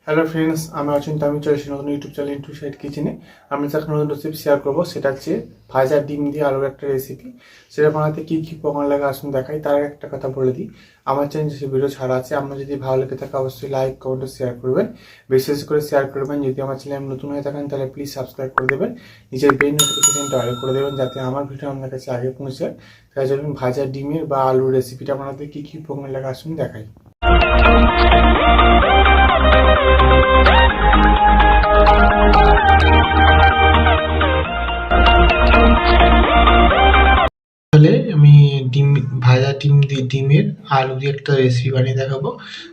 Hello friends, আমি অচিন্ত। আমি চলে এসেছি নতুন ইউটিউব চ্যানেল ইন্টু সাইড কিচেনে। আমি একটা নতুন রেসিপি শেয়ার করবো, সেটা হচ্ছে ভাজা ডিম দিয়ে আলুর একটা রেসিপি। সেটা বানাতে কী কী উপকরণ লাগে আসুন দেখাই। তার আগে একটা কথা বলে দিই, আমার চ্যানেল যে ভিডিও ছাড়া আছে, আপনার যদি ভালো লেগে থাকে অবশ্যই লাইক কমেন্ট শেয়ার করবেন, বিশেষ করে শেয়ার করবেন। যদি আমার চ্যানেল নতুন হয়ে থাকেন তাহলে প্লিজ সাবস্ক্রাইব করে দেবেন, নিজের বেল নোটিফিকেশনটা অন করে দেবেন যাতে আমার ভিডিও আপনার কাছে আগে পৌঁছায়। তাই জন্য ভাজা ডিমের বা আলুর রেসিপিটা বানাতে কী কী উপকরণ লাগে আসুন দেখাই। তাহলে আমি ভাজা ডিমের আলু দিয়ে একটা রেসিপি বানিয়ে দেখাবো।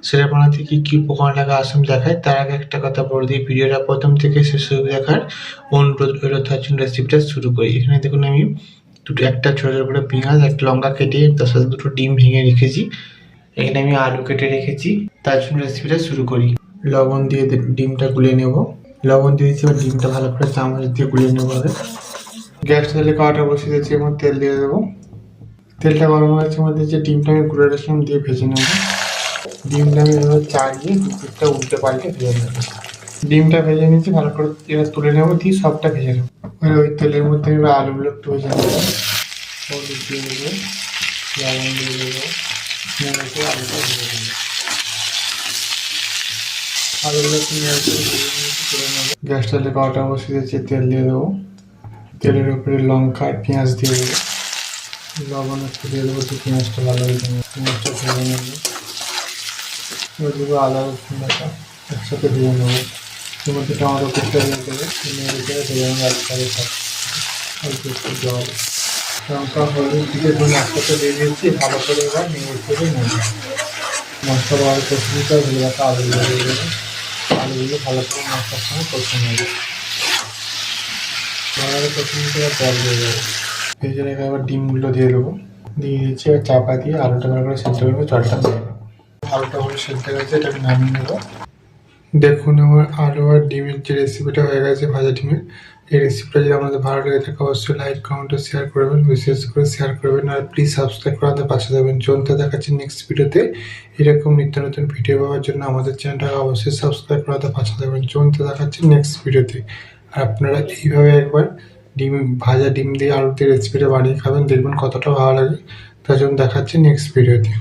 সেটা বানাতে কি কি উপকরণ লাগে আসুন দেখাই। তার আগে একটা কথা বলে দিই, ভিডিওটা প্রথম থেকে শেষ অবধি দেখার অনুরোধ রইল। তার জন্য রেসিপিটা শুরু করি। এখানে দেখুন আমি একটা ছোটো ছোটো করে পেঁয়াজ, একটা লঙ্কা কেটে তার সাথে দুটো ডিম ভেঙে রেখেছি। এখানে আমি আলু কেটে রেখেছি। তার জন্য রেসিপিটা শুরু করি। লবণ দিয়ে ডিমটা গুলিয়ে নেব। লবণ দিয়ে দিচ্ছি, এবার ডিমটা ভালো করে চামচ দিয়ে গুলিয়ে নেবো। গ্যাসটা তাহলে কড়াটা বসিয়ে দিচ্ছি, এবং তেল দিয়ে দেবো। তেলটা গরম হয়ে গেছে, মধ্যে যে ডিমটা আমি গুঁড়ো রাখলাম দিয়ে ভেজে নেব। ডিমটা আমি এভাবে চাড়িয়ে দুপুরটা উল্টে পাল্টে ভেজে নেব। ডিমটা ভেজে নিচ্ছি, ভালো করে এবার তুলে নেবো, দিয়ে সবটা ভেজে নেবো। ওই তেলের মধ্যে এবার আলুগুলো একটু ভেজে নেবো। হলুদ দিয়ে দেবো, লবণ দিয়ে দেবো, নেড়ে আলুটা ভেজে নেবো। আলুগুলো একটু নেড়ে ভেজে নিয়েছি, তুলে নেবো। গ্যাসটা তাহলে কড়াটা বসিয়ে দিচ্ছি, তেল দিয়ে দেবো। তেলের উপরে লঙ্কা আর পেঁয়াজ দিয়ে দেবো, লবণ একটু দিয়ে দেবো, পেঁয়াজটা ভালো হয়ে যাবে। পেঁয়াজটা ভেজে নেবো। এবার দেবো আদা রসুন বাটা, একসাথে ভেজে নেবো। এর মধ্যে টমেটো কুচটা দিয়ে দেবো, নেড়ে চেড়ে ভেজে নেবো। একসাথে অল্প একটু জল, লঙ্কা হলুদ দিয়ে ধরুন একসাথে দিয়ে দিচ্ছি। ভালো করে এবার নেড়ে চেড়ে নেবো। মশলা ভালো কষে দিতে হবে, ভেজে রাখা আলুগুলো দিয়ে দেবো। আলুগুলো ভালো করে মশলার সঙ্গে কষে নেবো। ভালো কষে নিতে জল দিয়ে দেবো। ভেজে রেখে আবার ডিমগুলো দিয়ে দেবো। দিয়ে দিচ্ছি, এবার চাপা দিয়ে আলুটা ভালো করে সেদ্ধ করবো। জলটা দিয়ে দেবো। আলুটা ভালো সেদ্ধ গেছে, এটাকে নামিয়ে নেবো। দেখুন আমার আলু আর ডিমের যে রেসিপিটা হয়ে গেছে, ভাজা ডিমের। এই রেসিপিটা যদি আমাদের ভালো লেগে থাকে অবশ্যই লাইক কমেন্ট ও শেয়ার করবেন, বিশেষ করে শেয়ার করবেন। আর প্লিজ সাবস্ক্রাইব করে আমাদের পাশে যাবেন। চলতে দেখাচ্ছি নেক্সট ভিডিওতে। এরকম নিত্য নতুন ভিডিও পাওয়ার জন্য আমাদের চ্যানেলটাকে অবশ্যই সাবস্ক্রাইব করে আমাদের পাশে যাবেন। চলতে দেখাচ্ছি নেক্সট ভিডিওতে। আর আপনারা এইভাবে একবার ভাজা ডিম দিয়ে আলু দিয়ে রেসিপিটা বানিয়ে খাবেন, দেখবেন কতটা ভালো লাগে। তার জন্য দেখাচ্ছি নেক্সট ভিডিওতে।